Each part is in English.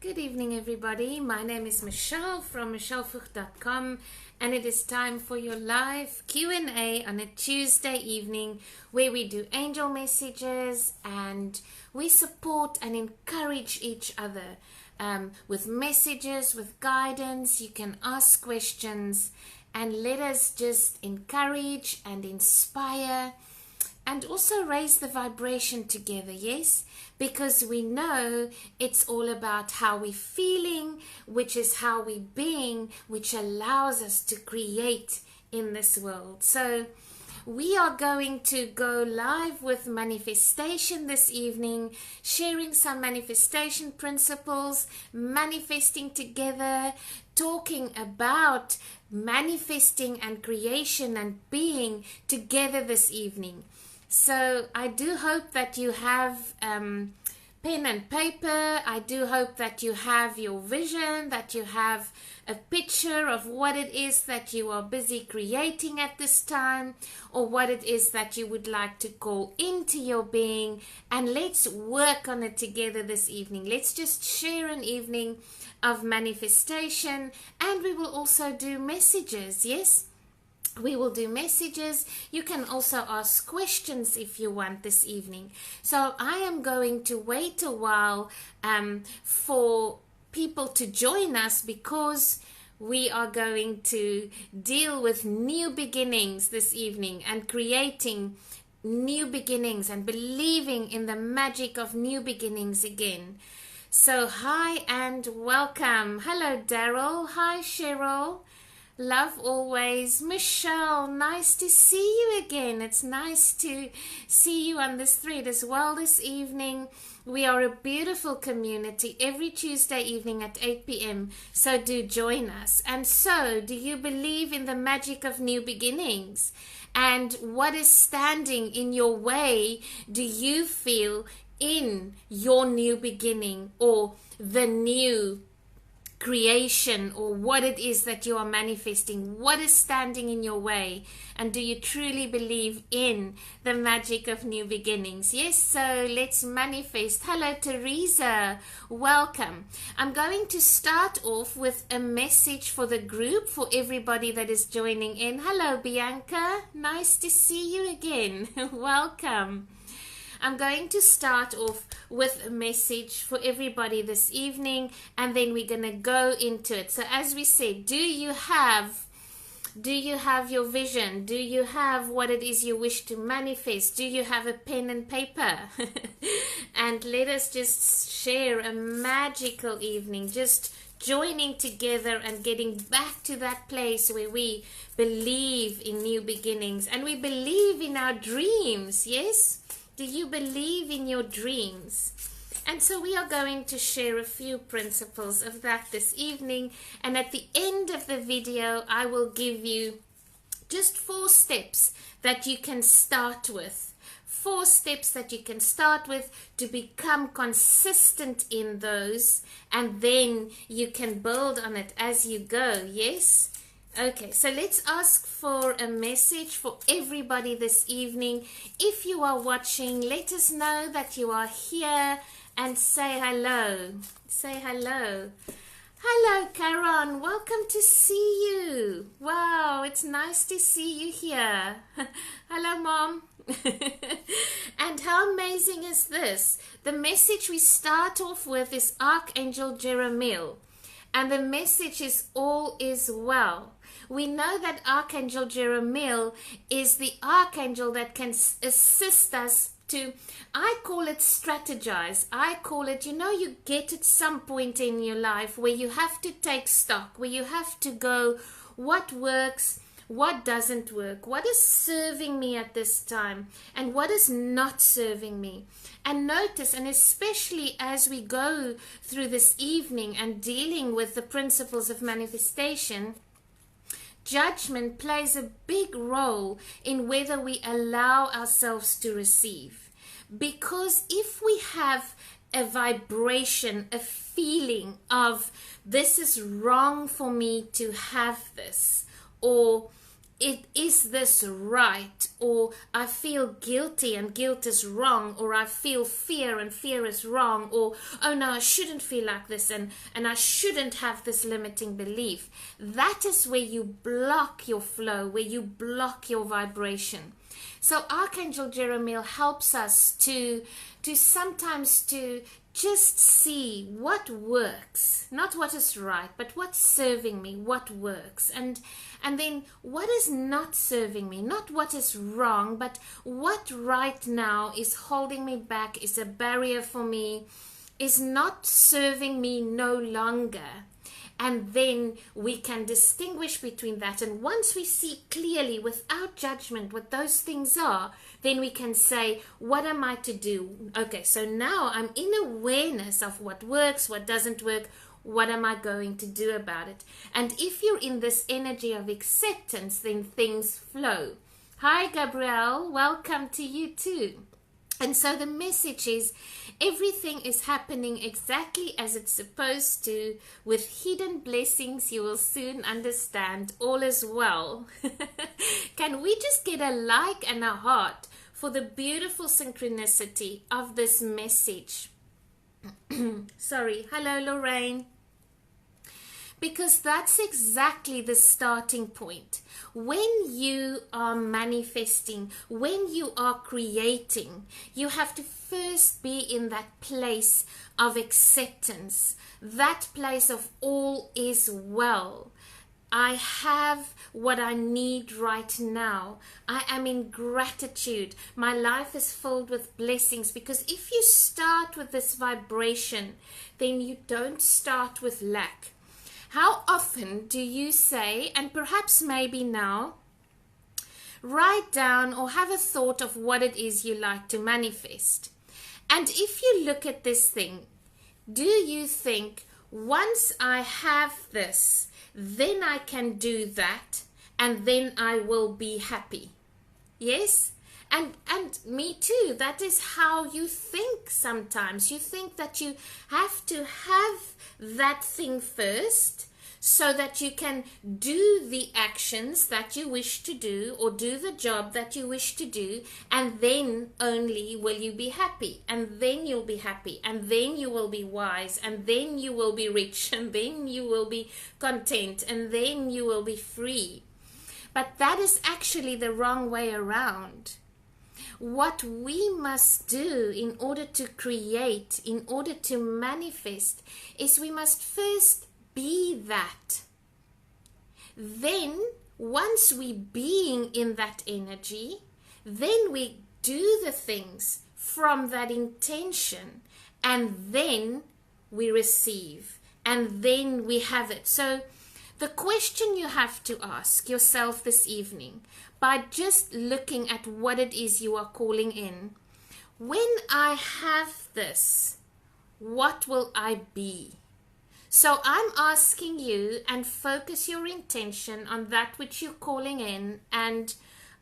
Good evening, everybody. My name is Michelle from michellefucht.com, and it is time for your live Q&A on a Tuesday evening where we do angel messages and we support and encourage each other with messages, with guidance. You can ask questions and let us just encourage and inspire and also raise the vibration together, yes? Because we know it's all about how we're feeling, which is how we're being, which allows us to create in this world. So we are going to go live with manifestation this evening, sharing some manifestation principles, manifesting together, talking about manifesting and creation and being together this evening. So I do hope that you have pen and paper. I do hope that you have your vision, that you have a picture of what it is that you are busy creating at this time, or what it is that you would like to call into your being. And let's work on it together this evening. Let's just share an evening of manifestation, and we will also do messages, yes? We will do messages. You can also ask questions if you want this evening. So I am going to wait a while for people to join us, because we are going to deal with new beginnings this evening and creating new beginnings and believing in the magic of new beginnings again. So hi and welcome. Hello Daryl. Hi Cheryl. Love always. Michelle, nice to see you again. It's nice to see you on this thread as well this evening. We are a beautiful community every Tuesday evening at 8 p.m. So do join us. And so, do you believe in the magic of new beginnings? And what is standing in your way, do you feel, in your new beginning or the new creation, or what it is that you are manifesting? What is standing in your way? And do you truly believe in the magic of new beginnings? Yes, so let's manifest. Hello Teresa, welcome. I'm going to start off with a message for the group, for everybody that is joining in. Hello Bianca, nice to see you again. Welcome. I'm going to start off with a message for everybody this evening, and then we're going to go into it. So as we said, do you have your vision? Do you have what it is you wish to manifest? Do you have a pen and paper? And let us just share a magical evening, just joining together and getting back to that place where we believe in new beginnings and we believe in our dreams, yes? Do you believe in your dreams? And so we are going to share a few principles of that this evening. And at the end of the video, I will give you just 4 steps that you can start with. 4 steps that you can start with to become consistent in those. And then you can build on it as you go, yes? Okay, so let's ask for a message for everybody this evening. If you are watching, let us know that you are here and say hello. Say hello. Hello, Karen. Welcome to see you. Wow, it's nice to see you here. Hello, Mom. And how amazing is this? The message we start off with is Archangel Jeremiel. And the message is all is well. We know that Archangel Jeremiel is the archangel that can assist us to, I call it strategize. I call it, you get at some point in your life where you have to take stock, where you have to go, what works, what doesn't work, what is serving me at this time, and what is not serving me. And notice, and especially as we go through this evening and dealing with the principles of manifestation, judgment plays a big role in whether we allow ourselves to receive. Because if we have a vibration, a feeling of this is wrong for me to have this, or is this right, or I feel guilty and guilt is wrong, or I feel fear and fear is wrong, or oh no, I shouldn't feel like this, and I shouldn't have this limiting belief. That is where you block your flow, where you block your vibration. So Archangel Jeremiel helps us to sometimes to just see what works, not what is right, but what's serving me, what works, and then what is not serving me, not what is wrong, but what right now is holding me back, is a barrier for me, is not serving me no longer. And then we can distinguish between that. And once we see clearly, without judgment, what those things are, then we can say, what am I to do? Okay, so now I'm in awareness of what works, what doesn't work. What am I going to do about it? And if you're in this energy of acceptance, then things flow. Hi, Gabrielle. Welcome to you too. And so the message is, everything is happening exactly as it's supposed to. With hidden blessings, you will soon understand all is well. Can we just get a like and a heart for the beautiful synchronicity of this message? Sorry. Hello, Lorraine. Because that's exactly the starting point. When you are manifesting, when you are creating, you have to first be in that place of acceptance, that place of all is well. I have what I need right now. I am in gratitude. My life is filled with blessings, because if you start with this vibration, then you don't start with lack. How often do you say, and perhaps maybe now, write down or have a thought of what it is you like to manifest? And if you look at this thing, do you think, once I have this, then I can do that, and then I will be happy? Yes? And me too. That is how you think sometimes. You think that you have to have that thing first, so that you can do the actions that you wish to do, or do the job that you wish to do, and then only will you be happy, and then you'll be happy, and then you will be wise, and then you will be rich, and then you will be content, and then you will be free. But that is actually the wrong way around. What we must do in order to create, in order to manifest, is we must first be that. Then, once we being in that energy, then we do the things from that intention, and then we receive, and then we have it. So the question you have to ask yourself this evening, by just looking at what it is you are calling in, when I have this, what will I be? So I'm asking you, and focus your intention on that which you're calling in, and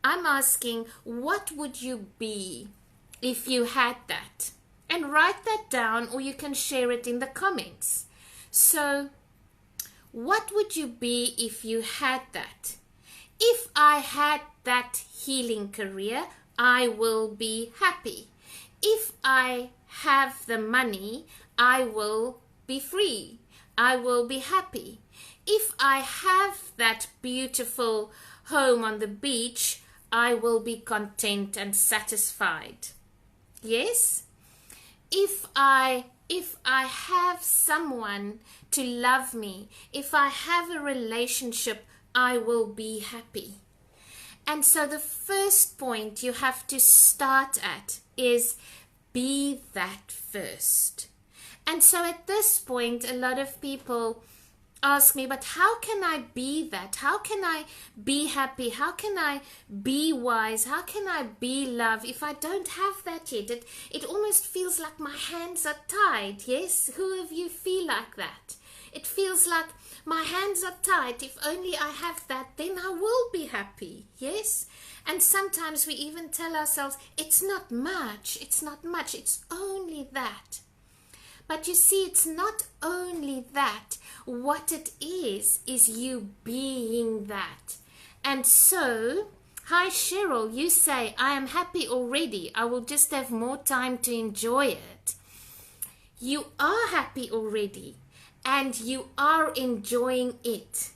I'm asking, what would you be if you had that? And write that down, or you can share it in the comments. So what would you be if you had that? If I had that healing career, I will be happy. If I have the money, I will be free. I will be happy. If I have that beautiful home on the beach, I will be content and satisfied. Yes? If I have someone to love me, if I have a relationship, I will be happy. And so the first point you have to start at is be that first. And so at this point, a lot of people ask me, but how can I be that? How can I be happy? How can I be wise? How can I be love if I don't have that yet? It almost feels like my hands are tied. Yes? Who of you feel like that? It feels like my hands are tied. If only I have that, then I will be happy. Yes? And sometimes we even tell ourselves, it's not much. It's not much. It's only that. But you see, it's not only that. What it is you being that. And so, hi Cheryl, you say, I am happy already. I will just have more time to enjoy it. You are happy already, and you are enjoying it.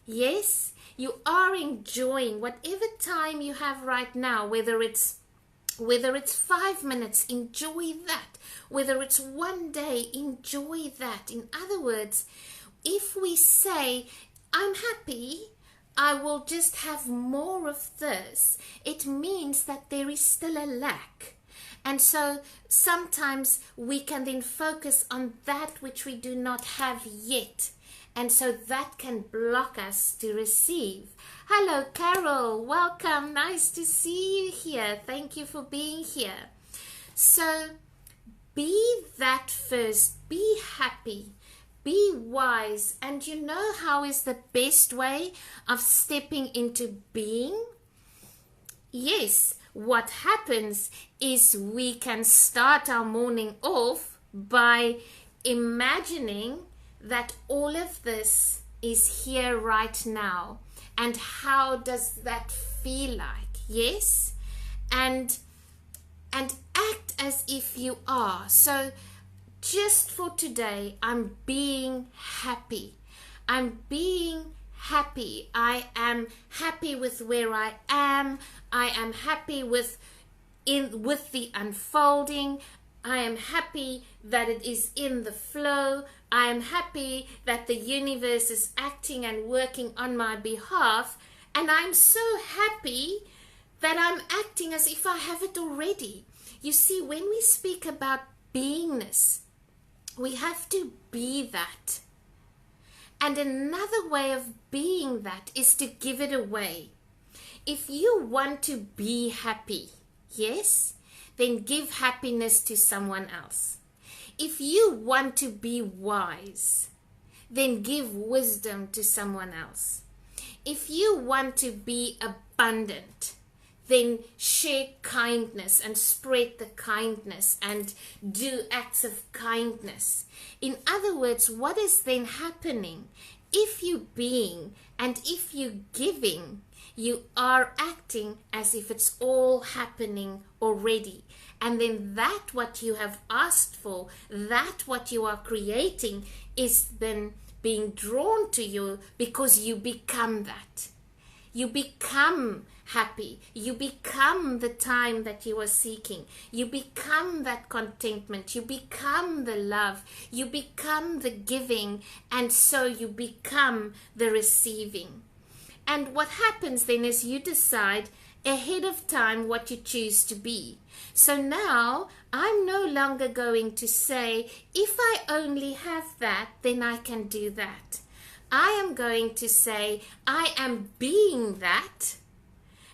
Yes, you are enjoying whatever time you have right now, whether it's 5 minutes, enjoy that. Whether it's one day, enjoy that. In other words, if we say, I'm happy, I will just have more of this, it means that there is still a lack. And so sometimes we can then focus on that which we do not have yet. And so that can block us to receive. Hello, Carol. Welcome. Nice to see you here. Thank you for being here. So be that first. Be happy. Be wise. And you know how is the best way of stepping into being? Yes. What happens is we can start our morning off by imagining that all of this is here right now. And how does that feel like? Yes? And act as if you are. So just for today, I'm being happy. I'm being happy. I am happy with where I am. I am happy with the unfolding. I am happy that it is in the flow. I am happy that the universe is acting and working on my behalf. And I'm so happy that I'm acting as if I have it already. You see, when we speak about beingness, we have to be that. And another way of being that is to give it away. If you want to be happy, yes, then give happiness to someone else. If you want to be wise, then give wisdom to someone else. If you want to be abundant, then share kindness and spread the kindness and do acts of kindness. In other words, what is then happening? If you being and if you giving, you are acting as if it's all happening already. And then that what you have asked for, that what you are creating is then being drawn to you because you become that. You become happy. You become the time that you are seeking. You become that contentment. You become the love. You become the giving. And so you become the receiving. And what happens then is you decide ahead of time what you choose to be. So now I'm no longer going to say, if I only have that, then I can do that. I am going to say, I am being that.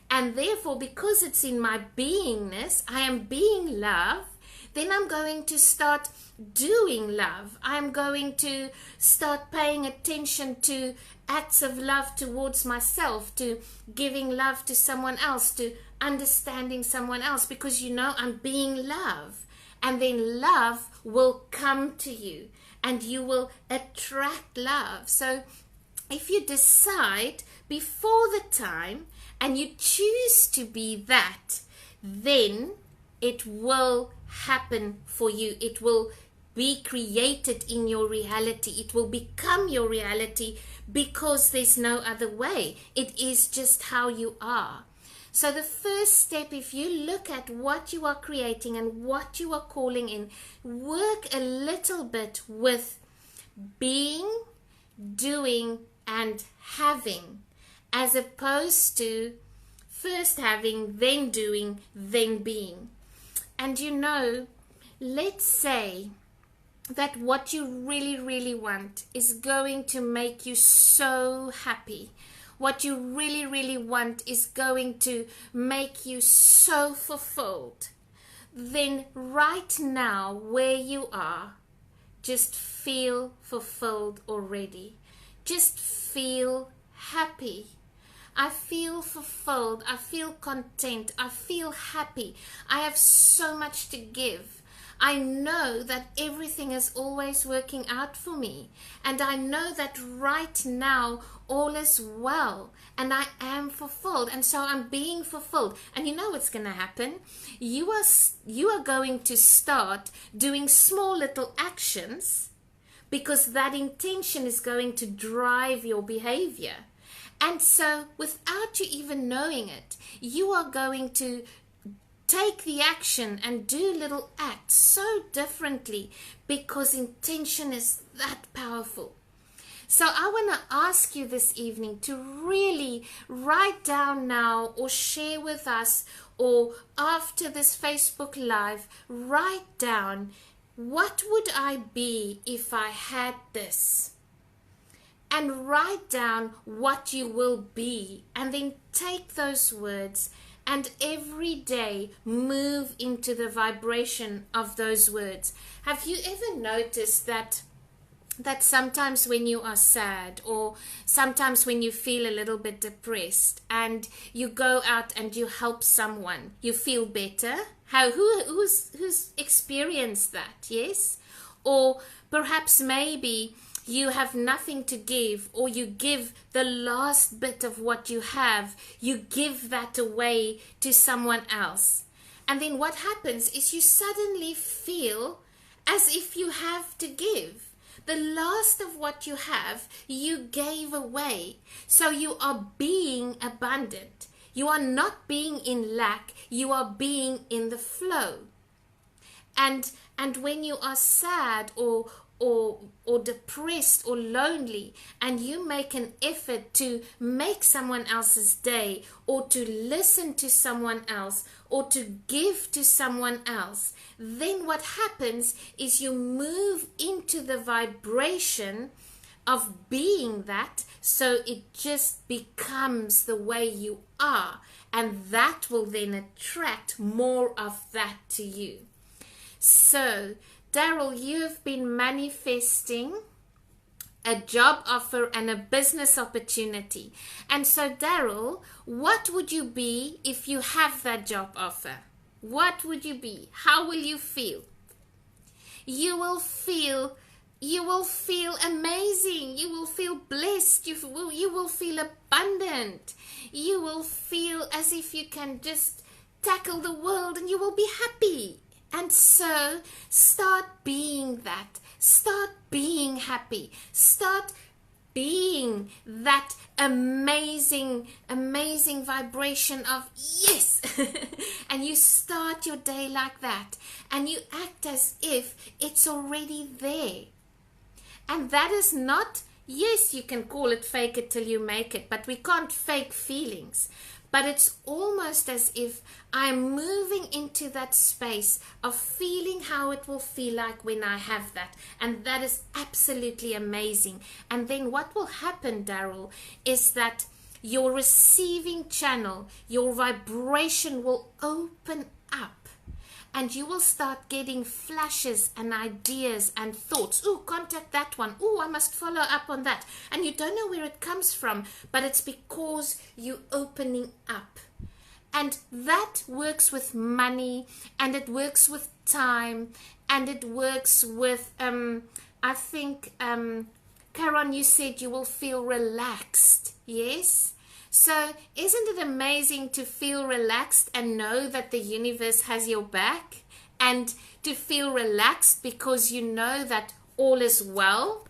And therefore, because it's in my beingness, I am being love, then I'm going to start doing love. I'm going to start paying attention to acts of love towards myself, to giving love to someone else, to understanding someone else, because you know I'm being love. And then love will come to you and you will attract love. So if you decide before the time and you choose to be that, then it will happen for you. It will be created in your reality. It will become your reality because there's no other way. It is just how you are. So the first step, if you look at what you are creating and what you are calling in, work a little bit with being, doing, and having, as opposed to first having, then doing, then being. And you know, let's say that what you really, really want is going to make you so happy. What you really, really want is going to make you so fulfilled. Then right now, where you are, just feel fulfilled already. Just feel happy. I feel fulfilled. I feel content. I feel happy. I have so much to give. I know that everything is always working out for me. And I know that right now all is well and I am fulfilled. And so I'm being fulfilled. And you know what's going to happen? You are going to start doing small little actions, because that intention is going to drive your behavior. And so without you even knowing it, you are going to take the action and do little acts so differently, because intention is that powerful. So I want to ask you this evening to really write down now, or share with us, or after this Facebook Live, write down, what would I be if I had this? And write down what you will be, and then take those words and every day move into the vibration of those words. Have you ever noticed that sometimes when you are sad, or sometimes when you feel a little bit depressed, and you go out and you help someone, you feel better? Who's experienced that? Yes? Or perhaps maybe you have nothing to give, or you give the last bit of what you have, you give that away to someone else. And then what happens is you suddenly feel as if you have to give. The last of what you have, you gave away. So you are being abundant. You are not being in lack, you are being in the flow. And when you are sad or depressed or lonely, and you make an effort to make someone else's day, or to listen to someone else, or to give to someone else, then what happens is you move into the vibration of being that, so it just becomes the way you are, and that will then attract more of that to you. So Daryl, you've been manifesting a job offer and a business opportunity. And so Daryl, what would you be if you have that job offer? What would you be? How will you feel? You will feel amazing. You will feel blessed. You will feel abundant. You will feel as if you can just tackle the world, and you will be happy. And so start being that. Start being happy. Start being that amazing vibration of yes. And you start your day like that. And you act as if it's already there. And that is not, yes, you can call it fake it till you make it, but we can't fake feelings. But it's almost as if I'm moving into that space of feeling how it will feel like when I have that. And that is absolutely amazing. And then what will happen, Daryl, is that your receiving channel, your vibration will open up. And you will start getting flashes and ideas and thoughts. Oh, contact that one. Oh, I must follow up on that. And you don't know where it comes from, but it's because you're opening up. And that works with money, and it works with time, and it works with, I think, Karon, you said you will feel relaxed. Yes? So isn't it amazing to feel relaxed and know that the universe has your back, and to feel relaxed because you know that all is well?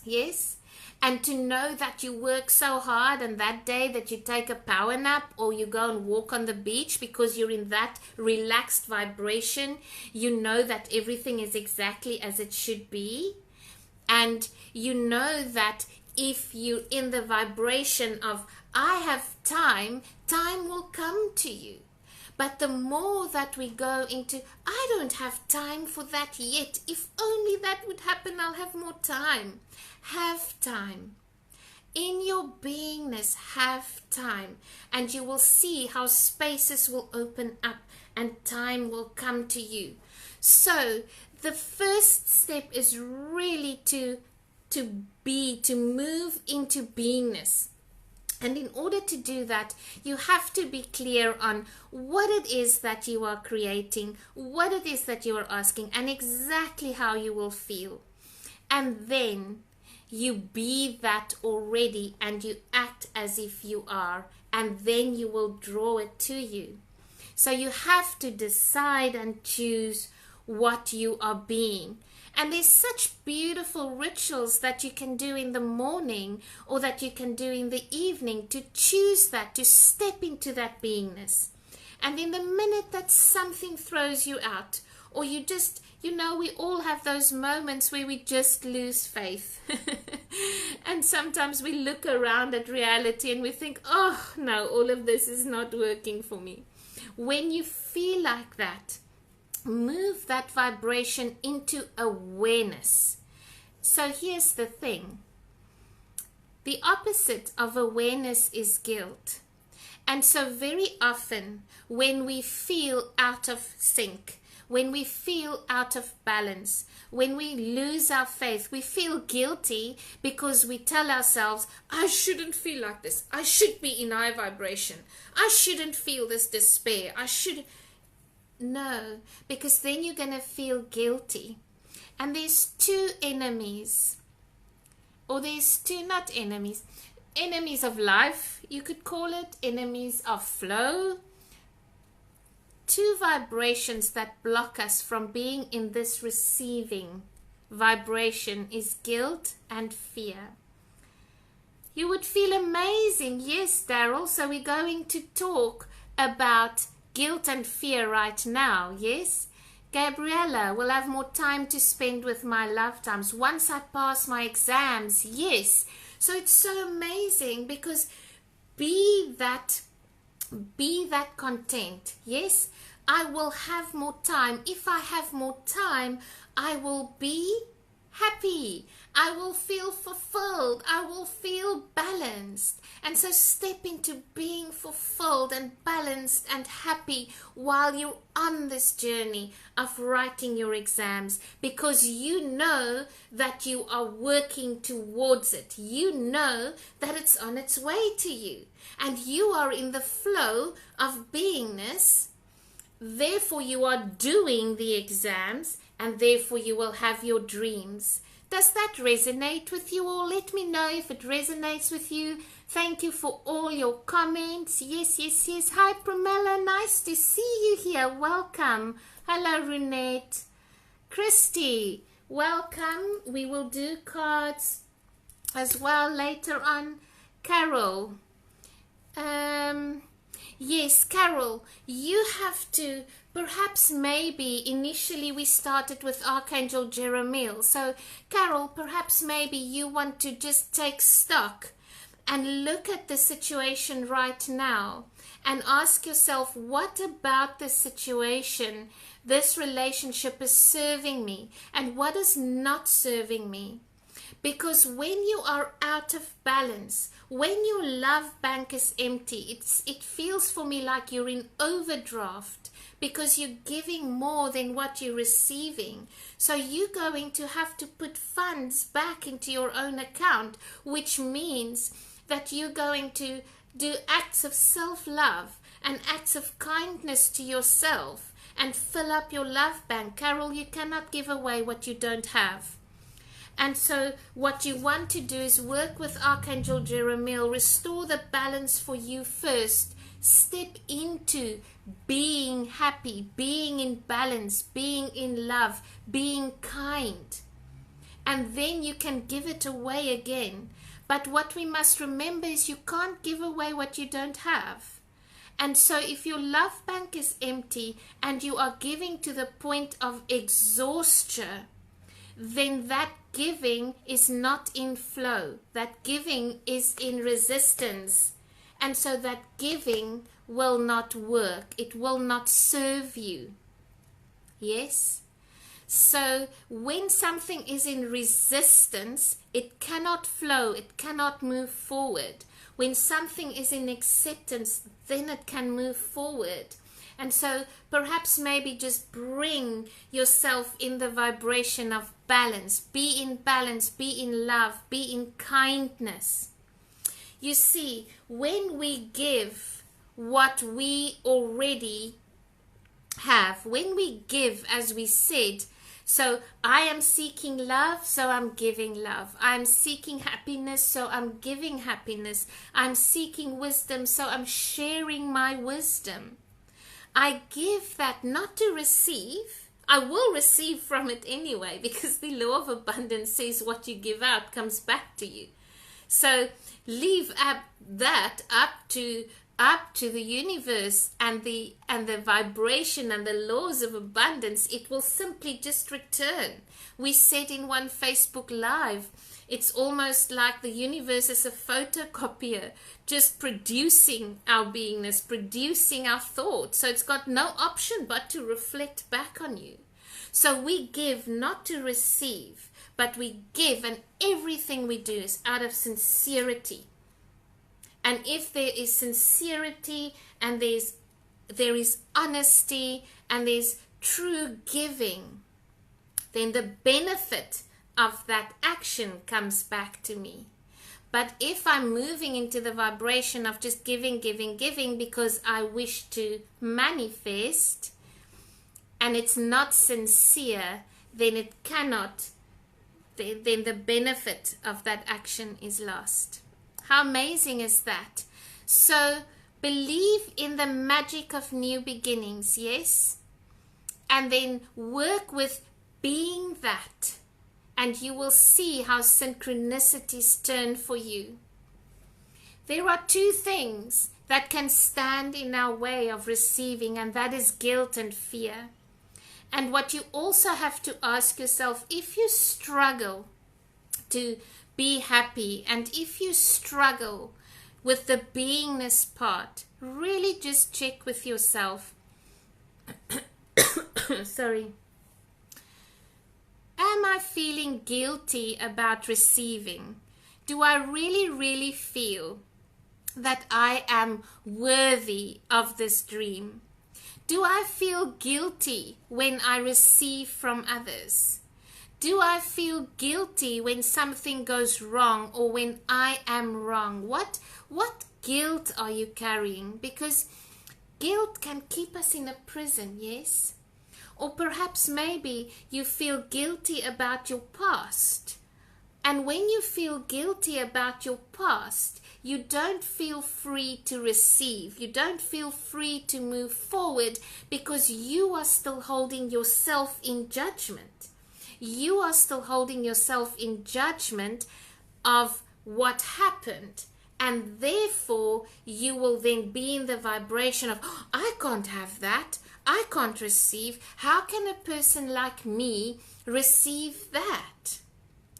Yes. And to know that you work so hard, and that day that you take a power nap or you go and walk on the beach because you're in that relaxed vibration, you know that everything is exactly as it should be. And you know that if you're in the vibration of I have time, time will come to you. But the more that we go into, I don't have time for that yet. If only that would happen, I'll have more time. Have time. In your beingness, have time. And you will see how spaces will open up and time will come to you. So the first step is really to move into beingness. And in order to do that, you have to be clear on what it is that you are creating, what it is that you are asking, and exactly how you will feel. And then you be that already, and you act as if you are, and then you will draw it to you. So you have to decide and choose what you are being. And there's such beautiful rituals that you can do in the morning or that you can do in the evening to choose that, to step into that beingness. And in the minute that something throws you out, or you just, we all have those moments where we just lose faith. And sometimes we look around at reality and we think, oh no, all of this is not working for me. When you feel like that, move that vibration into awareness. So here's the thing. The opposite of awareness is guilt. And so very often when we feel out of sync, when we feel out of balance, when we lose our faith, we feel guilty because we tell ourselves, I shouldn't feel like this. I should be in high vibration. I shouldn't feel this despair. No, because then you're going to feel guilty. And there's two enemies, or there's two, not enemies, enemies of life, you could call it, enemies of flow. Two vibrations that block us from being in this receiving vibration is guilt and fear. You would feel amazing. Yes, Daryl, so we're going to talk about guilt and fear right now, yes? Gabriella, will have more time to spend with my loved ones once I pass my exams, yes. So it's so amazing because be that content, yes? I will have more time. If I have more time, I will be happy. I will feel fulfilled. I will feel balanced. And so step into being fulfilled and balanced and happy while you're on this journey of writing your exams, because you know that you are working towards it. You know that it's on its way to you. And you are in the flow of beingness. Therefore, you are doing the exams, and therefore you will have your dreams. Does that resonate with you all? Let me know if it resonates with you. Thank you for all your comments. Yes, yes, yes. Hi, Pramela. Nice to see you here. Welcome. Hello, Runette. Christy, welcome. We will do cards as well later on. Carol. Yes, Carol, you have to, perhaps maybe initially we started with Archangel Jeremiel. So, Carol, perhaps maybe you want to just take stock and look at the situation right now and ask yourself, what about this situation, this relationship is serving me, and what is not serving me? Because when you are out of balance, when your love bank is empty, it feels for me like you're in overdraft because you're giving more than what you're receiving. So you're going to have to put funds back into your own account, which means that you're going to do acts of self-love and acts of kindness to yourself and fill up your love bank. Carol, you cannot give away what you don't have. And so what you want to do is work with Archangel Jeremiel, restore the balance for you first. Step into being happy, being in balance, being in love, being kind. And then you can give it away again. But what we must remember is you can't give away what you don't have. And so if your love bank is empty and you are giving to the point of exhaustion, then that giving is not in flow. That giving is in resistance. And so that giving will not work. It will not serve you. Yes? So when something is in resistance, it cannot flow. It cannot move forward. When something is in acceptance, then it can move forward. And so perhaps maybe just bring yourself in the vibration of balance. Be in balance, be in love, be in kindness. You see, when we give what we already have, when we give, as we said, so I am seeking love, so I'm giving love. I'm seeking happiness, so I'm giving happiness. I'm seeking wisdom, so I'm sharing my wisdom. I give that not to receive. I will receive from it anyway, because the law of abundance says what you give out comes back to you. So leave that up to the universe and the vibration and the laws of abundance. It will simply just return. We said in one Facebook Live, it's almost like the universe is a photocopier, just producing our beingness, producing our thoughts. So it's got no option but to reflect back on you. So we give not to receive, but we give, and everything we do is out of sincerity. And if there is sincerity, and there is honesty, and there's true giving, then the benefit of that action comes back to me. But if I'm moving into the vibration of just giving because I wish to manifest, and it's not sincere, then it cannot, then the benefit of that action is lost. How amazing is that? So believe in the magic of new beginnings, yes? And then work with being that, and you will see how synchronicities turn for you. There are two things that can stand in our way of receiving, and that is guilt and fear. And what you also have to ask yourself, if you struggle to be happy, and if you struggle with the beingness part, really just check with yourself. Sorry. Am I feeling guilty about receiving? Do I really feel that I am worthy of this dream? Do I feel guilty when I receive from others? Do I feel guilty when something goes wrong, or when I am wrong? What guilt are you carrying? Because guilt can keep us in a prison, yes? Or perhaps maybe you feel guilty about your past. And when you feel guilty about your past, you don't feel free to receive. You don't feel free to move forward, because you are still holding yourself in judgment. You are still holding yourself in judgment of what happened. And therefore, you will then be in the vibration of, oh, I can't have that. I can't receive. How can a person like me receive that?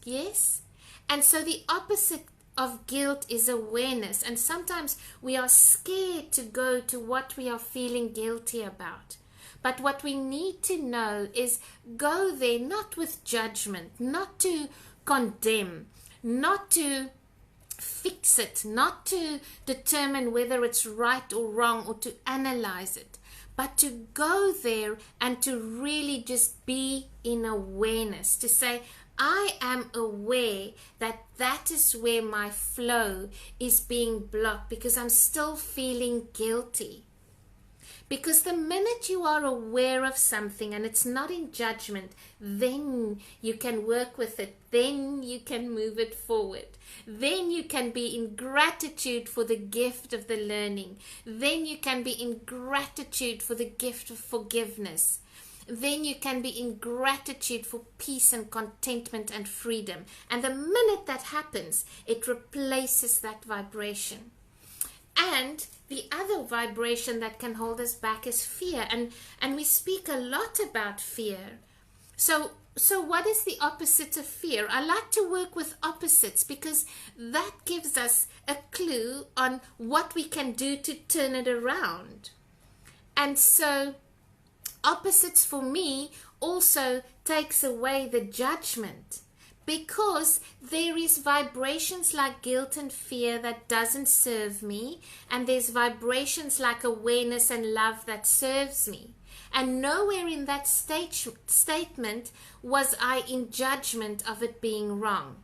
Yes? And so the opposite of guilt is awareness. And sometimes we are scared to go to what we are feeling guilty about. But what we need to know is go there not with judgment, not to condemn, not to fix it, not to determine whether it's right or wrong, or to analyze it, but to go there and to really just be in awareness, to say, I am aware that that is where my flow is being blocked, because I'm still feeling guilty. Because the minute you are aware of something and it's not in judgment, then you can work with it. Then you can move it forward. Then you can be in gratitude for the gift of the learning. Then you can be in gratitude for the gift of forgiveness. Then you can be in gratitude for peace and contentment and freedom. And the minute that happens, it replaces that vibration. And the other vibration that can hold us back is fear. And we speak a lot about fear. So what is the opposite of fear? I like to work with opposites, because that gives us a clue on what we can do to turn it around. And so opposites for me also takes away the judgment. Because there is vibrations like guilt and fear that doesn't serve me, and there's vibrations like awareness and love that serves me. And nowhere in that statement was I in judgment of it being wrong.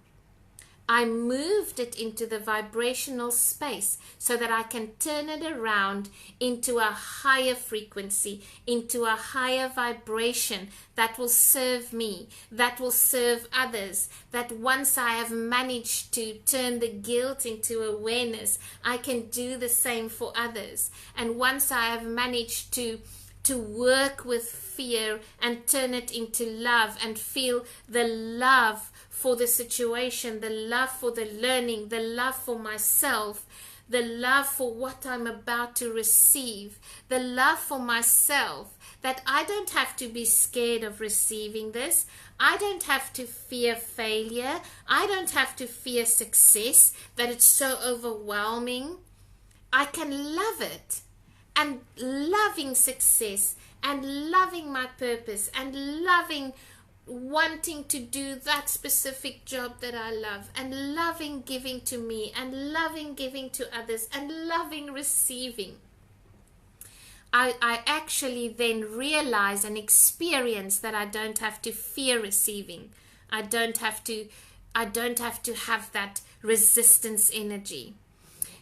I moved it into the vibrational space so that I can turn it around into a higher frequency, into a higher vibration that will serve me, that will serve others, that once I have managed to turn the guilt into awareness, I can do the same for others. And once I have managed to work with fear and turn it into love and feel the love for the situation, the love for the learning, the love for myself, the love for what I'm about to receive, the love for myself, that I don't have to be scared of receiving this. I don't have to fear failure. I don't have to fear success, that it's so overwhelming. I can love it. And loving success and loving my purpose and loving wanting to do that specific job that I love, and loving giving to me and loving giving to others and loving receiving. I actually then realize and experience that I don't have to fear receiving. I don't have to have that resistance energy.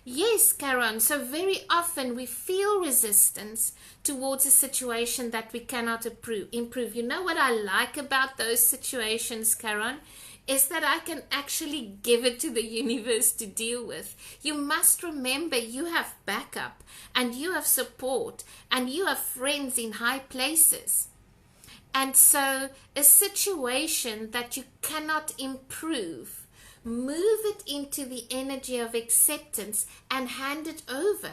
Yes, Karen, so very often we feel resistance towards a situation that we cannot improve. You know what I like about those situations, Karen, is that I can actually give it to the universe to deal with. You must remember you have backup and you have support and you have friends in high places. And so a situation that you cannot improve, move it into the energy of acceptance and hand it over.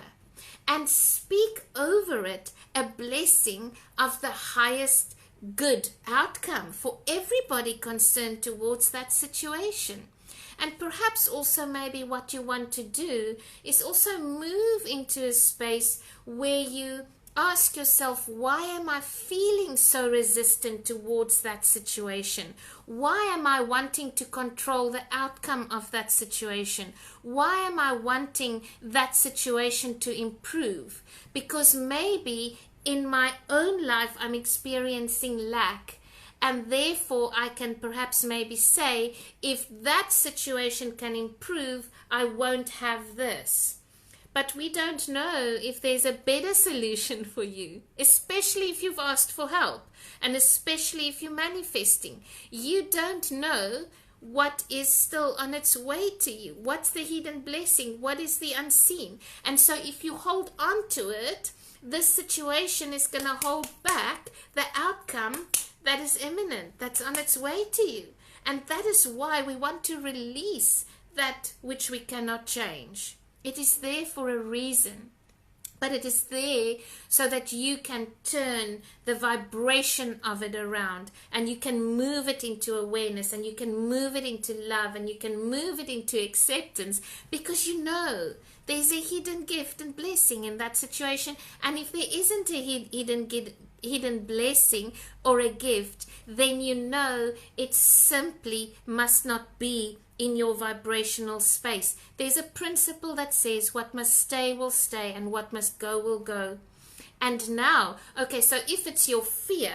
And speak over it a blessing of the highest good outcome for everybody concerned towards that situation. And perhaps also maybe what you want to do is also move into a space where you ask yourself, why am I feeling so resistant towards that situation? Why am I wanting to control the outcome of that situation? Why am I wanting that situation to improve? Because maybe in my own life I'm experiencing lack, and therefore I can perhaps maybe say, if that situation can improve, I won't have this. But we don't know if there's a better solution for you, especially if you've asked for help, and especially if you're manifesting. You don't know what is still on its way to you. What's the hidden blessing? What is the unseen? And so if you hold on to it, this situation is going to hold back the outcome that is imminent, that's on its way to you. And that is why we want to release that which we cannot change. It is there for a reason, but it is there so that you can turn the vibration of it around, and you can move it into awareness, and you can move it into love, and you can move it into acceptance, because you know there's a hidden gift and blessing in that situation. And if there isn't a hidden blessing or a gift, then you know it simply must not be in your vibrational space. There's a principle that says what must stay will stay and what must go will go. And now, okay, so if it's your fear,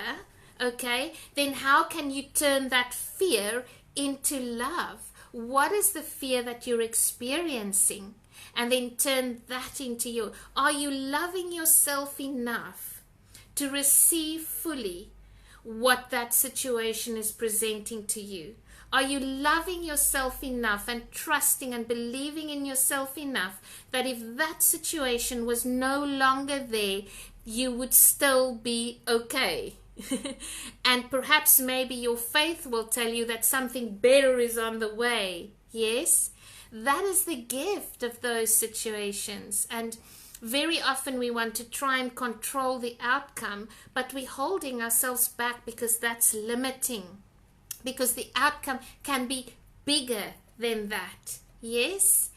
okay, then how can you turn that fear into love? What is the fear that you're experiencing? And then turn that into you. Are you loving yourself enough to receive fully what that situation is presenting to you? Are you loving yourself enough and trusting and believing in yourself enough that if that situation was no longer there, you would still be okay? And perhaps maybe your faith will tell you that something better is on the way. Yes? That is the gift of those situations. And very often we want to try and control the outcome, but we're holding ourselves back because that's limiting. Because the outcome can be bigger than that. Yes?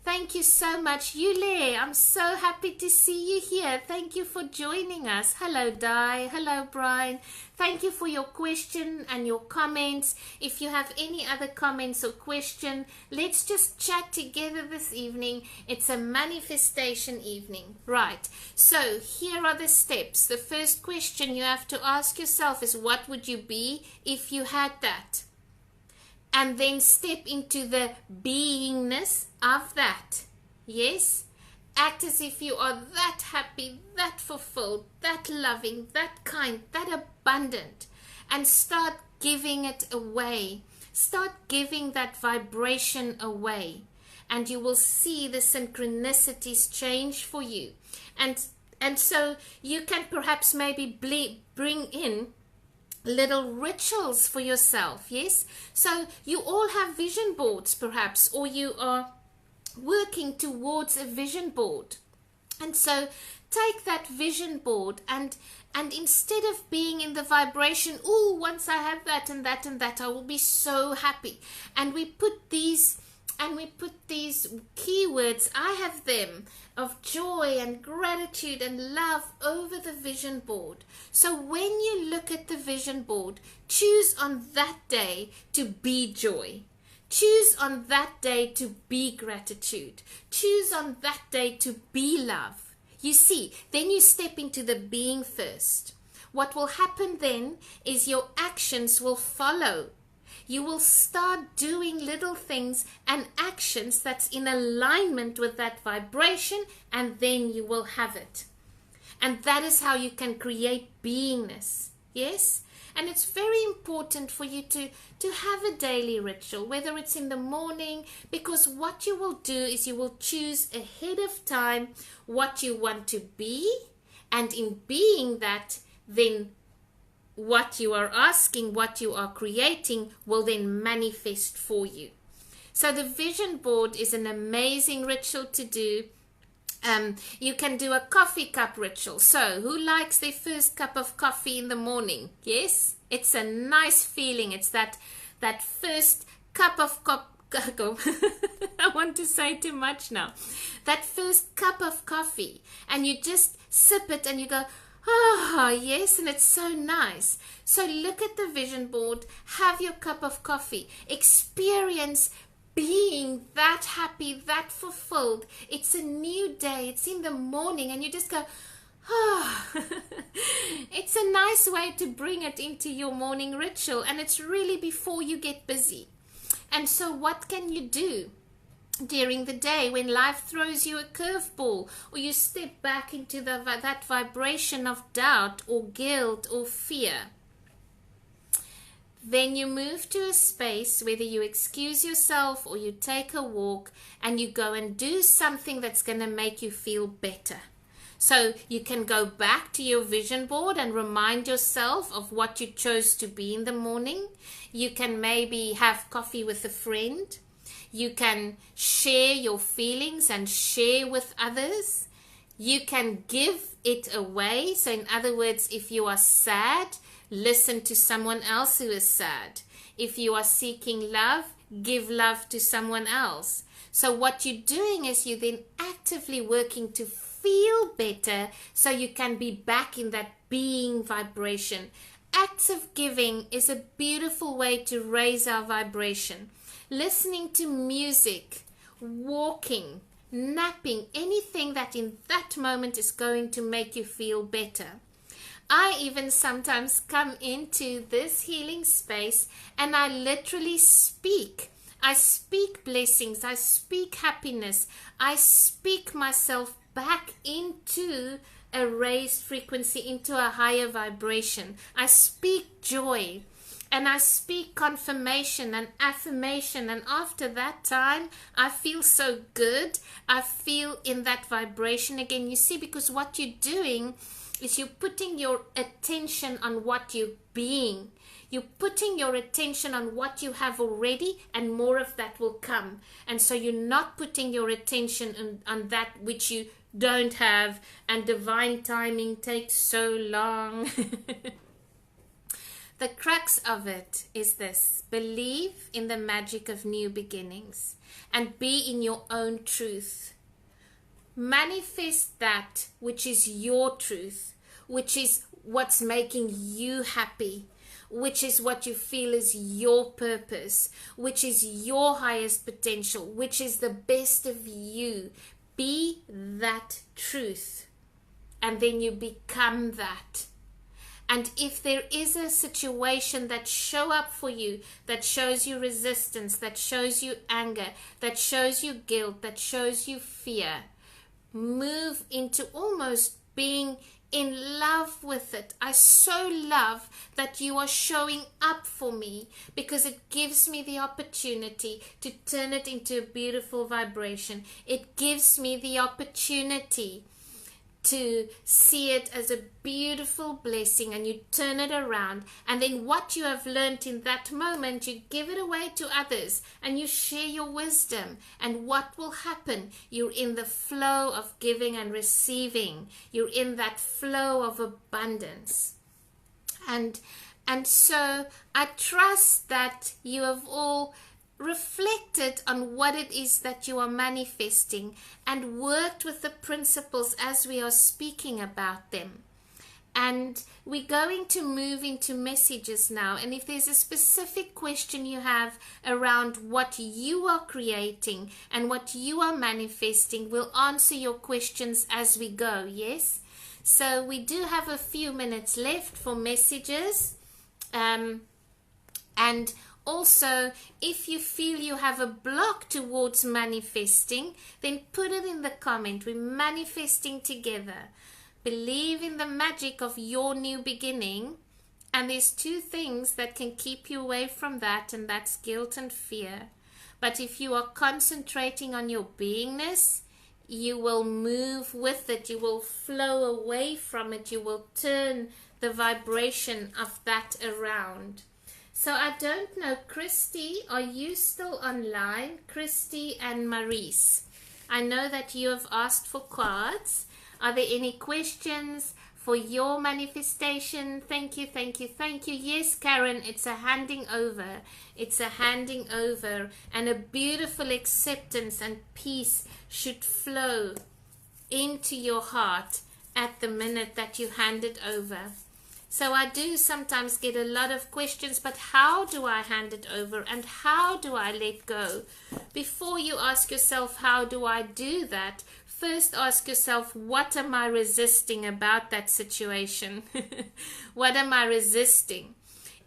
Thank you so much, Yule. I'm so happy to see you here. Thank you for joining us. Hello, Di. Hello, Brian. Thank you for your question and your comments. If you have any other comments or question, let's just chat together this evening. It's a manifestation evening. Right. So here are the steps. The first question you have to ask yourself is, what would you be if you had that? and then step into the beingness of that. Yes? Act as if you are that happy, that fulfilled, that loving, that kind, that abundant, and start giving it away. Start giving that vibration away, and you will see the synchronicities change for you. And so you can perhaps maybe bring in little rituals for yourself. Yes? So you all have vision boards perhaps, or you are working towards a vision board. And so take that vision board and instead of being in the vibration, oh, once I have that and that and that, I will be so happy. And we put these keywords, I have them, of joy and gratitude and love over the vision board. So when you look at the vision board, choose on that day to be joy. Choose on that day to be gratitude. Choose on that day to be love. You see, then you step into the being first. What will happen then is your actions will follow. You will start doing little things and actions that's in alignment with that vibration, and then you will have it. And that is how you can create beingness. Yes? And it's very important for you to have a daily ritual, whether it's in the morning, because what you will do is you will choose ahead of time what you want to be, and in being that, then what you are asking, what you are creating, will then manifest for you. So the vision board is an amazing ritual to do. You can do a coffee cup ritual. So who likes their first cup of coffee in the morning? Yes, it's a nice feeling. It's that first cup of I want to say too much now. That first cup of coffee, and you just sip it and you go, oh, yes, and it's so nice. So look at the vision board, have your cup of coffee, experience being that happy, that fulfilled. It's a new day, it's in the morning, and you just go, oh. It's a nice way to bring it into your morning ritual, and it's really before you get busy. And so what can you do during the day when life throws you a curveball, or you step back into that vibration of doubt or guilt or fear? Then you move to a space, whether you excuse yourself or you take a walk, and you go and do something that's going to make you feel better. So you can go back to your vision board and remind yourself of what you chose to be in the morning. You can maybe have coffee with a friend. You can share your feelings and share with others. You can give it away. So in other words, if you are sad, listen to someone else who is sad. If you are seeking love, give love to someone else. So what you're doing is you're then actively working to feel better so you can be back in that being vibration. Acts of giving is a beautiful way to raise our vibration. Listening to music, walking, napping, anything that in that moment is going to make you feel better. I even sometimes come into this healing space and I literally speak. I speak blessings, I speak happiness, I speak myself back into a raised frequency, into a higher vibration. I speak joy and I speak confirmation and affirmation, and after that time I feel so good. I feel in that vibration again. You see, because what you're doing is you're putting your attention on what you're being. You're putting your attention on what you have already, and more of that will come. And so you're not putting your attention on that which you don't have, and divine timing takes so long. The crux of it is this: believe in the magic of new beginnings and be in your own truth. Manifest that which is your truth, which is what's making you happy, which is what you feel is your purpose, which is your highest potential, which is the best of you. Be that truth, and then you become that. And if there is a situation that show up for you, that shows you resistance, that shows you anger, that shows you guilt, that shows you fear, move into almost being in love with it. I so love that you are showing up for me, because it gives me the opportunity to turn it into a beautiful vibration. It gives me the opportunity to see it as a beautiful blessing, and you turn it around, and then what you have learned in that moment, you give it away to others, and you share your wisdom. And what will happen? You're in the flow of giving and receiving. You're in that flow of abundance. And so I trust that you have all reflected on what it is that you are manifesting and worked with the principles as we are speaking about them. And we're going to move into messages now. And if there's a specific question you have around what you are creating and what you are manifesting, we'll answer your questions as we go, yes? So we do have a few minutes left for messages. And also, if you feel you have a block towards manifesting, then put it in the comment. We're manifesting together. Believe in the magic of your new beginning. And there's two things that can keep you away from that, and that's guilt and fear. But if you are concentrating on your beingness, you will move with it. You will flow away from it. You will turn the vibration of that around. So I don't know, Christy, are you still online? Christy and Maurice, I know that you have asked for cards. Are there any questions for your manifestation? Thank you, thank you, thank you. Yes, Karen, it's a handing over. It's a handing over, and a beautiful acceptance and peace should flow into your heart at the minute that you hand it over. So I do sometimes get a lot of questions, but how do I hand it over and how do I let go? Before you ask yourself, how do I do that? First ask yourself, what am I resisting about that situation? What am I resisting?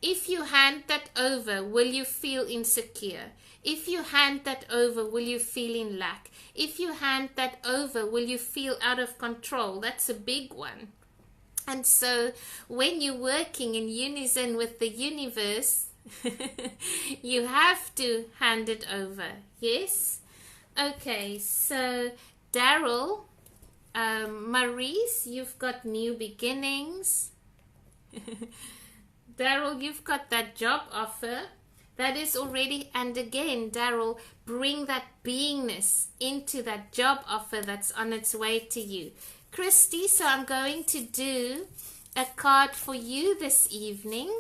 If you hand that over, will you feel insecure? If you hand that over, will you feel in lack? If you hand that over, will you feel out of control? That's a big one. And so when you're working in unison with the universe, you have to hand it over. Yes? Okay, so Daryl, Maurice, you've got new beginnings. Daryl, you've got that job offer. That is already, and again, Daryl, bring that beingness into that job offer that's on its way to you. Christy, so I'm going to do a card for you this evening.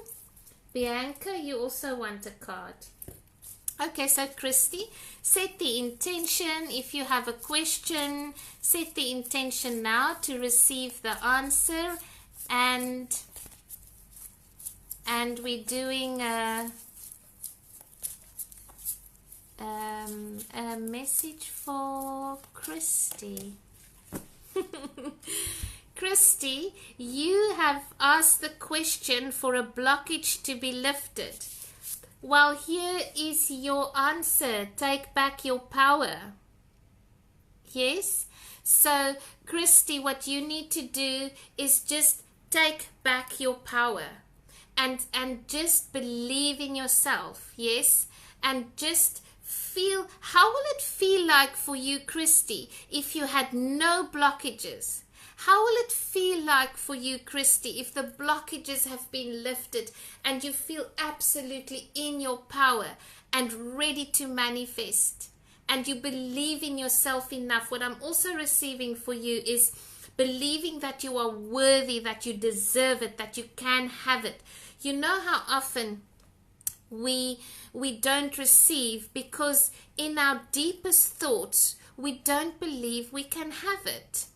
Bianca, you also want a card. Okay, so Christy, set the intention. If you have a question, set the intention now to receive the answer. And we're doing a message for Christy. Christy, you have asked the question for a blockage to be lifted. Well, here is your answer. Take back your power. Yes? So, Christy, what you need to do is just take back your power. And just believe in yourself. Yes? And just feel, how will it feel like for you, Christy, if you had no blockages? How will it feel like for you, Christy, if the blockages have been lifted and you feel absolutely in your power and ready to manifest and you believe in yourself enough? What I'm also receiving for you is believing that you are worthy, that you deserve it, that you can have it. You know how often we don't receive because in our deepest thoughts we don't believe we can have it.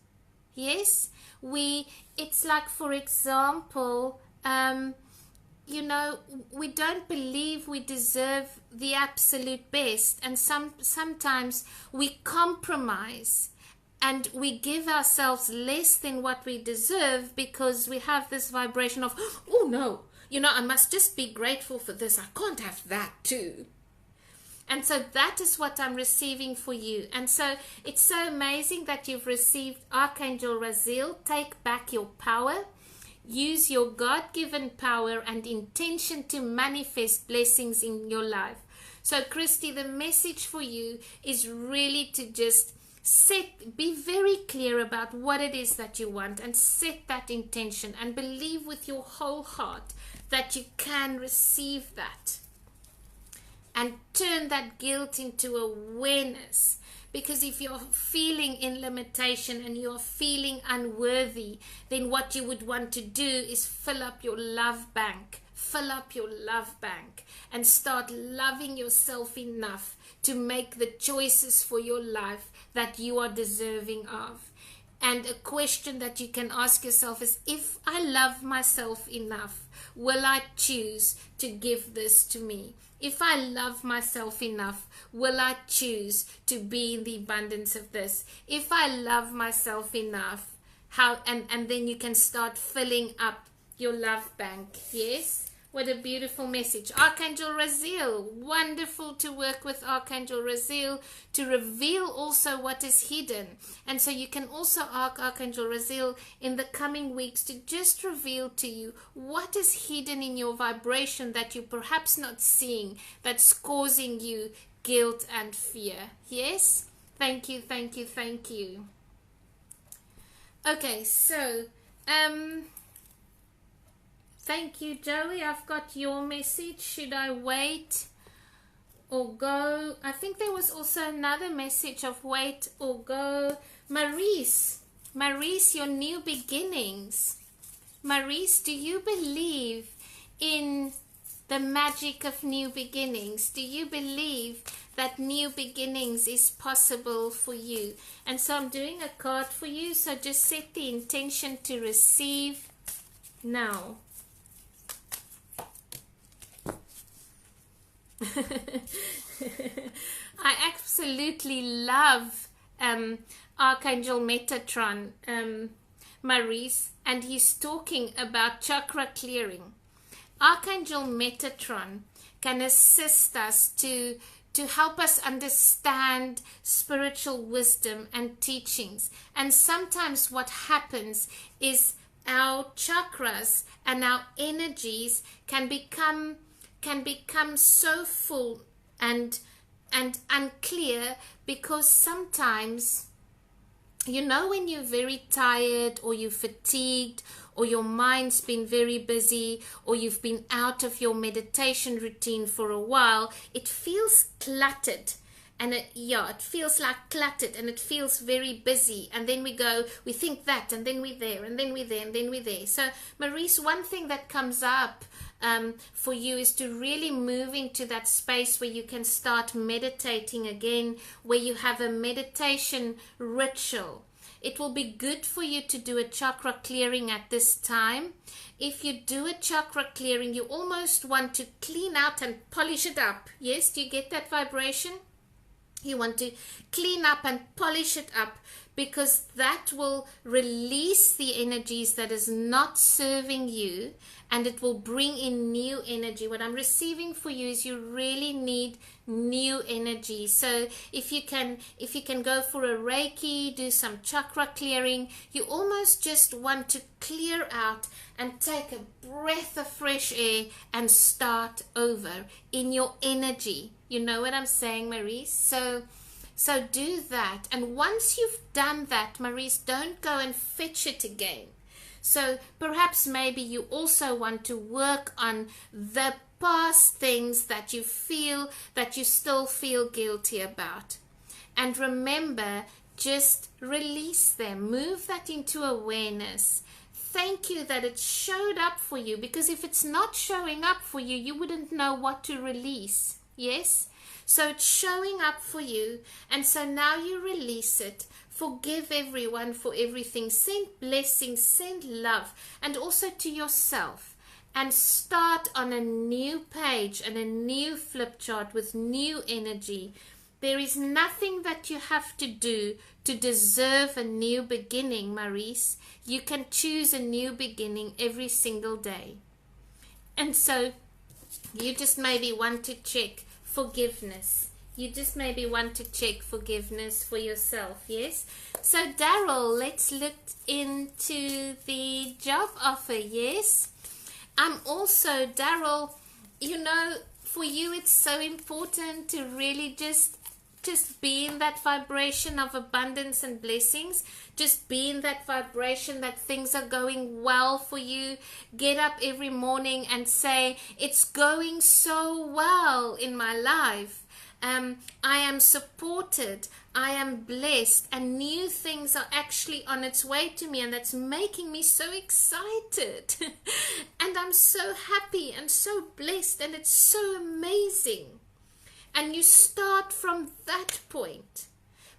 Yes, it's like, for example, we don't believe we deserve the absolute best, and sometimes we compromise and we give ourselves less than what we deserve because we have this vibration of, oh no, I must just be grateful for this. I can't have that too. And so that is what I'm receiving for you. And so it's so amazing that you've received Archangel Raziel. Take back your power. Use your God-given power and intention to manifest blessings in your life. So Christy, the message for you is really to just be very clear about what it is that you want and set that intention and believe with your whole heart that you can receive that. And turn that guilt into awareness. Because if you're feeling in limitation and you're feeling unworthy, then what you would want to do is fill up your love bank. Fill up your love bank and start loving yourself enough to make the choices for your life that you are deserving of. And a question that you can ask yourself is, if I love myself enough, will I choose to give this to me? If I love myself enough, will I choose to be in the abundance of this? If I love myself enough, and then you can start filling up your love bank. Yes? What a beautiful message. Archangel Raziel, wonderful to work with Archangel Raziel to reveal also what is hidden. And so you can also ask Archangel Raziel in the coming weeks to just reveal to you what is hidden in your vibration that you're perhaps not seeing, that's causing you guilt and fear. Yes? Thank you, thank you, thank you. Okay, so, thank you, Joey. I've got your message. Should I wait or go? I think there was also another message of wait or go. Maurice, your new beginnings. Maurice, do you believe in the magic of new beginnings? Do you believe that new beginnings is possible for you? And so I'm doing a card for you. So just set the intention to receive now. I absolutely love Archangel Metatron, Maurice, and he's talking about chakra clearing. Archangel Metatron can assist us to help us understand spiritual wisdom and teachings. And sometimes what happens is our chakras and our energies can become so full and unclear, because sometimes, when you're very tired or you're fatigued or your mind's been very busy or you've been out of your meditation routine for a while, it feels cluttered. And it feels like cluttered, and it feels very busy. And then we think that, and then we're there, and then we're there, and then we're there. So, Maurice, one thing that comes up for you is to really move into that space where you can start meditating again, where you have a meditation ritual. It will be good for you to do a chakra clearing at this time. If you do a chakra clearing, you almost want to clean out and polish it up. Yes, do you get that vibration? You want to clean up and polish it up, because that will release the energies that is not serving you, and it will bring in new energy. What I'm receiving for you is you really need new energy. So if you can go for a Reiki, do some chakra clearing, you almost just want to clear out and take a breath of fresh air and start over in your energy. You know what I'm saying, Maurice? So do that. And once you've done that, Maurice, don't go and fetch it again. So perhaps maybe you also want to work on the past things that you still feel guilty about. And remember, just release them. Move that into awareness. Thank you that it showed up for you, because if it's not showing up for you, you wouldn't know what to release. Yes? So it's showing up for you, and so now you release it. Forgive everyone for everything. Send blessings, send love, and also to yourself. And start on a new page and a new flip chart with new energy, There is nothing that you have to do to deserve a new beginning, Maurice. You can choose a new beginning every single day. And so you just maybe want to check forgiveness. You just maybe want to check forgiveness for yourself, yes? So Daryl, let's look into the job offer, yes? Also, Daryl, you know, for you it's so important to really just be in that vibration of abundance and blessings. Just be in that vibration that things are going well for you. Get up every morning and say, it's going so well in my life. I am supported, I am blessed, and new things are actually on its way to me, and that's making me so excited. And I'm so happy and so blessed, and it's so amazing. And you start from that point,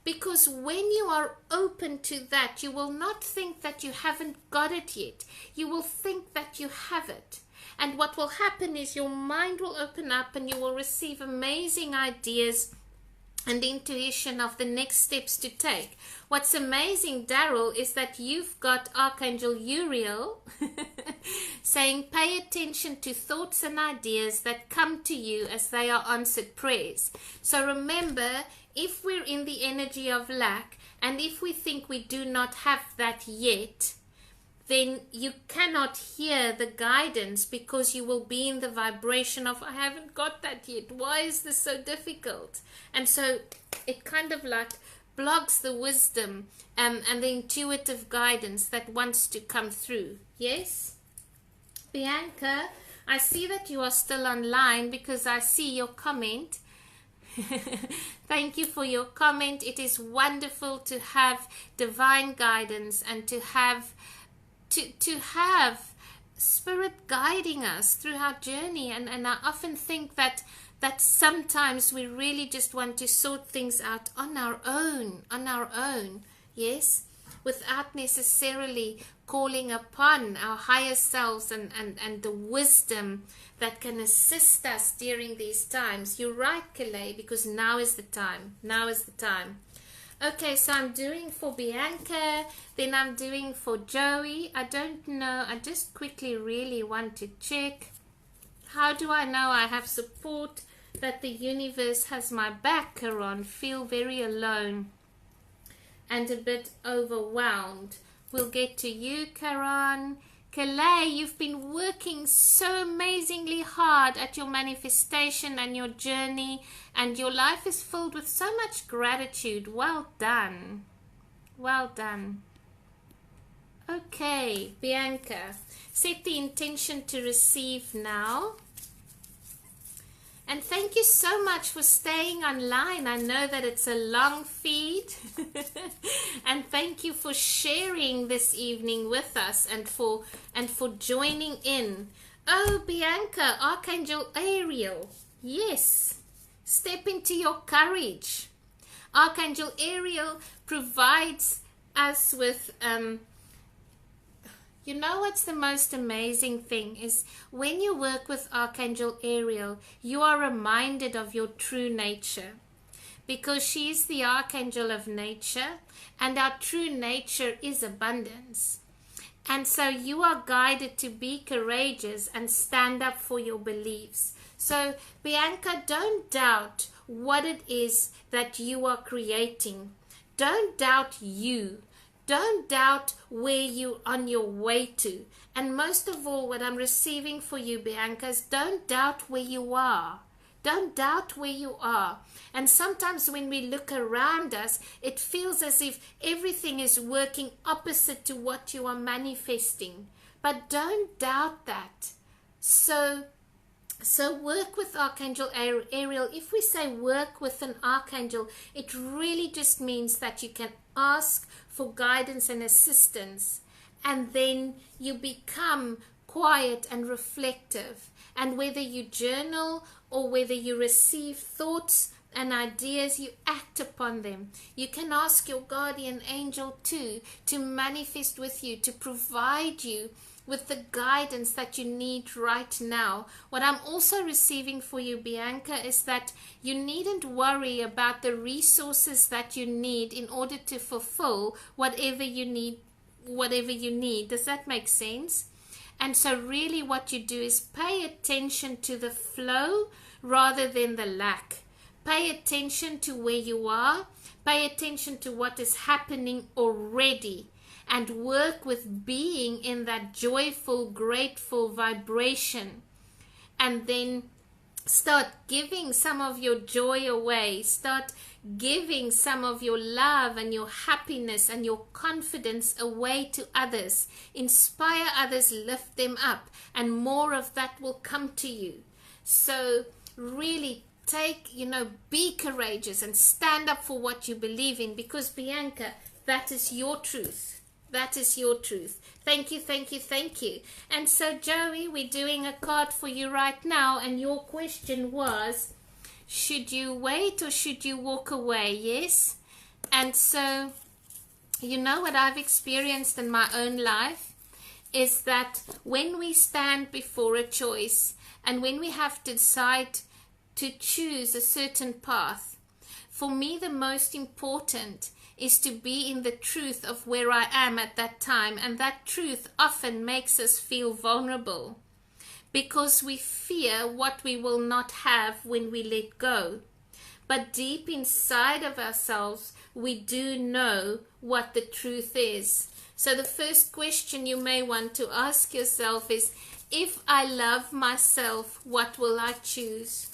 because when you are open to that, you will not think that you haven't got it yet. You will think that you have it. And what will happen is your mind will open up and you will receive amazing ideas and intuition of the next steps to take. What's amazing, Daryl, is that you've got Archangel Uriel saying, pay attention to thoughts and ideas that come to you as they are answered prayers. So remember, if we're in the energy of lack, and if we think we do not have that yet, then you cannot hear the guidance, because you will be in the vibration of, I haven't got that yet. Why is this so difficult? And so it kind of like blocks the wisdom and the intuitive guidance that wants to come through. Yes? Bianca, I see that you are still online because I see your comment. Thank you for your comment. It is wonderful to have divine guidance and to have spirit guiding us through our journey, and I often think that sometimes we really just want to sort things out on our own, yes, without necessarily calling upon our higher selves and the wisdom that can assist us during these times. You're right, Calais, because now is the time. Okay, so I'm doing for Bianca, then I'm doing for Joey. I don't know, I just quickly really want to check. How do I know I have support, that the universe has my back, Karan? Feel very alone and a bit overwhelmed. We'll get to you, Karan. Calais, you've been working so amazingly hard at your manifestation and your journey, and your life is filled with so much gratitude. Well done. Well done. Okay, Bianca, set the intention to receive now. And thank you so much for staying online. I know that it's a long feed. And thank you for sharing this evening with us and for joining in. Oh, Bianca, Archangel Ariel. Yes. Step into your courage. Archangel Ariel provides us with you know what's the most amazing thing is when you work with Archangel Ariel, you are reminded of your true nature, because she is the Archangel of nature, and our true nature is abundance. And so you are guided to be courageous and stand up for your beliefs. So Bianca, don't doubt what it is that you are creating. Don't doubt you. Don't doubt where you're on your way to. And most of all, what I'm receiving for you, Bianca, is don't doubt where you are. Don't doubt where you are. And sometimes when we look around us, it feels as if everything is working opposite to what you are manifesting. But don't doubt that. So work with Archangel Ariel. If we say work with an archangel, it really just means that you can ask for guidance and assistance, and then you become quiet and reflective. And whether you journal or whether you receive thoughts and ideas, you act upon them. You can ask your guardian angel too to manifest with you, to provide you with the guidance that you need right now. What I'm also receiving for you, Bianca, is that you needn't worry about the resources that you need in order to fulfill whatever you need. Does that make sense? And so really what you do is pay attention to the flow rather than the lack. Pay attention to where you are. Pay attention to what is happening already, and work with being in that joyful, grateful vibration. And then start giving some of your joy away. Start giving some of your love and your happiness and your confidence away to others. Inspire others, lift them up, and more of that will come to you. So really be courageous and stand up for what you believe in, because Bianca, that is your truth. That is your truth. Thank you, thank you, thank you. And so, Joey, we're doing a card for you right now, and your question was, should you wait or should you walk away? Yes. And so, what I've experienced in my own life is that when we stand before a choice and when we have to decide to choose a certain path, for me the most important is to be in the truth of where I am at that time. And that truth often makes us feel vulnerable because we fear what we will not have when we let go. But deep inside of ourselves, we do know what the truth is. So the first question you may want to ask yourself is, if I love myself, what will I choose?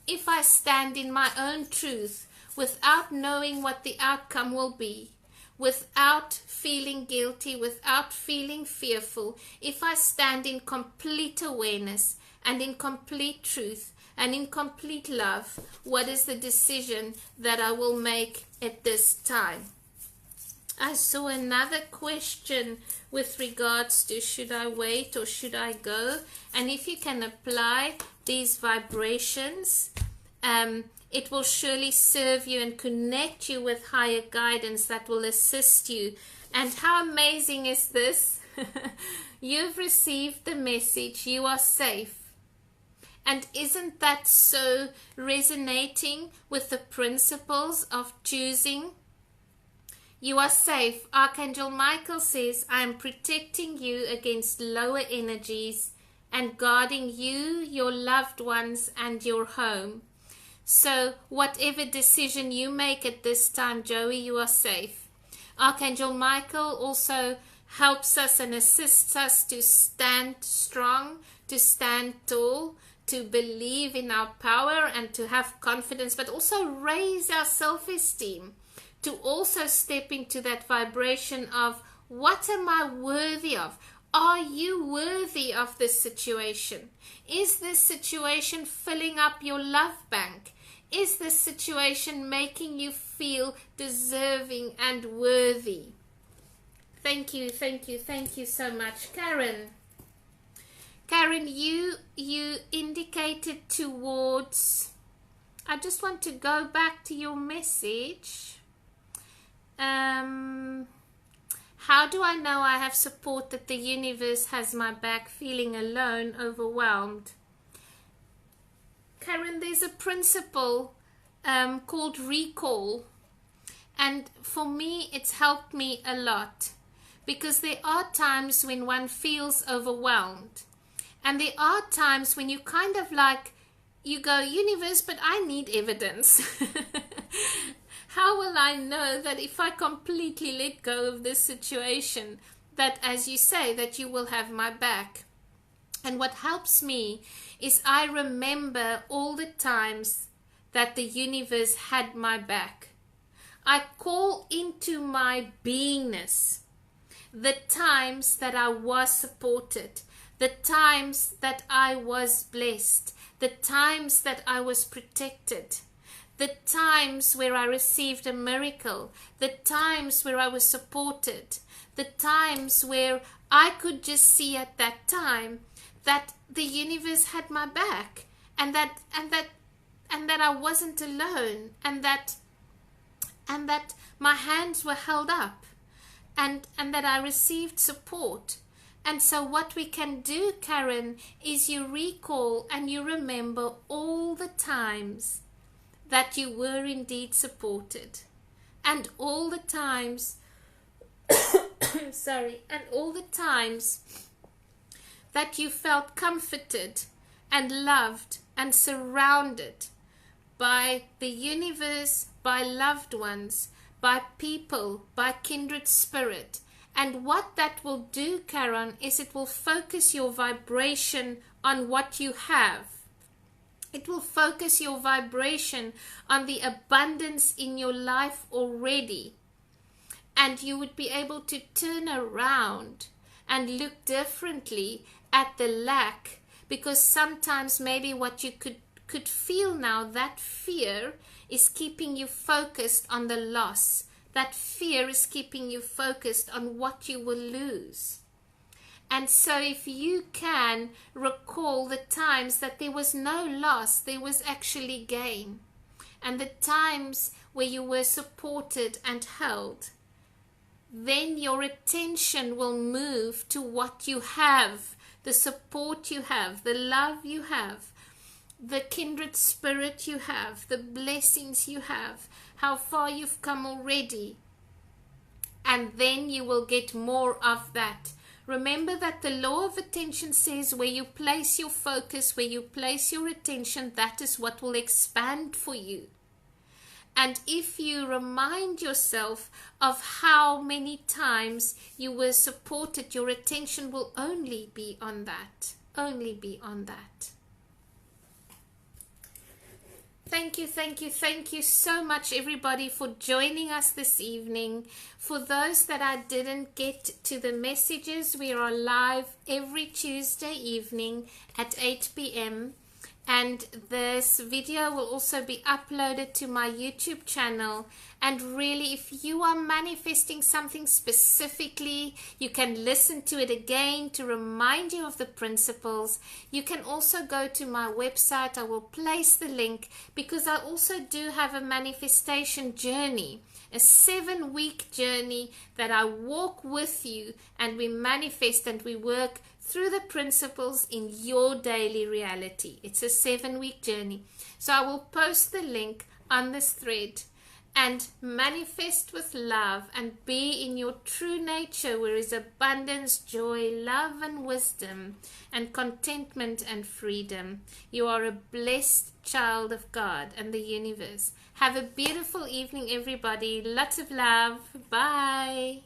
If I stand in my own truth, without knowing what the outcome will be, without feeling guilty, without feeling fearful, if I stand in complete awareness and in complete truth and in complete love, what is the decision that I will make at this time? I saw another question with regards to, should I wait or should I go? And if you can apply these vibrations, it will surely serve you and connect you with higher guidance that will assist you. And how amazing is this? You've received the message, you are safe. And isn't that so resonating with the principles of choosing? You are safe. Archangel Michael says, I am protecting you against lower energies and guarding you, your loved ones, and your home. So whatever decision you make at this time, Joey, you are safe. Archangel Michael also helps us and assists us to stand strong, to stand tall, to believe in our power and to have confidence, but also raise our self-esteem, to also step into that vibration of, what am I worthy of? Are you worthy of this situation? Is this situation filling up your love bank? Is this situation making you feel deserving and worthy? Thank you, thank you, thank you so much. Karen, you indicated towards, I just want to go back to your message. How do I know I have support, that the universe has my back, feeling alone, overwhelmed? Karen, there's a principle called recall. And for me, it's helped me a lot. Because there are times when one feels overwhelmed. And there are times when you kind of you go, universe, but I need evidence. How will I know that if I completely let go of this situation, that, as you say, that you will have my back? And what helps me is I remember all the times that the universe had my back. I call into my beingness the times that I was supported, the times that I was blessed, the times that I was protected, the times where I received a miracle, the times where I was supported, the times where I could just see at that time that the universe had my back, and that I wasn't alone, and that my hands were held up, and that I received support. And so what we can do, Karen, is you recall and you remember all the times that you were indeed supported, and all the times and all the times that you felt comforted and loved and surrounded by the universe, by loved ones, by people, by kindred spirit. And what that will do, Karen, is it will focus your vibration on what you have. It will focus your vibration on the abundance in your life already. And you would be able to turn around and look differently at the lack, because sometimes maybe what you could feel now, that fear is keeping you focused on the loss. That fear is keeping you focused on what you will lose. And so if you can recall the times that there was no loss, there was actually gain, and the times where you were supported and held, then your attention will move to what you have, the support you have, the love you have, the kindred spirit you have, the blessings you have, how far you've come already. And then you will get more of that. Remember that the law of attention says where you place your focus, where you place your attention, that is what will expand for you. And if you remind yourself of how many times you were supported, your attention will only be on that. Only be on that. Thank you so much, everybody, for joining us this evening. For those that I didn't get to the messages, we are live every Tuesday evening at 8 p.m. And this video will also be uploaded to my YouTube channel. And really, if you are manifesting something specifically, you can listen to it again to remind you of the principles. You can also go to my website. I will place the link, because I also do have a manifestation journey, a 7-week journey that I walk with you, and we manifest and we work through the principles in your daily reality. It's a 7-week journey. So I will post the link on this thread, and manifest with love and be in your true nature, where is abundance, joy, love and wisdom and contentment and freedom. You are a blessed child of God and the universe. Have a beautiful evening, everybody. Lots of love. Bye.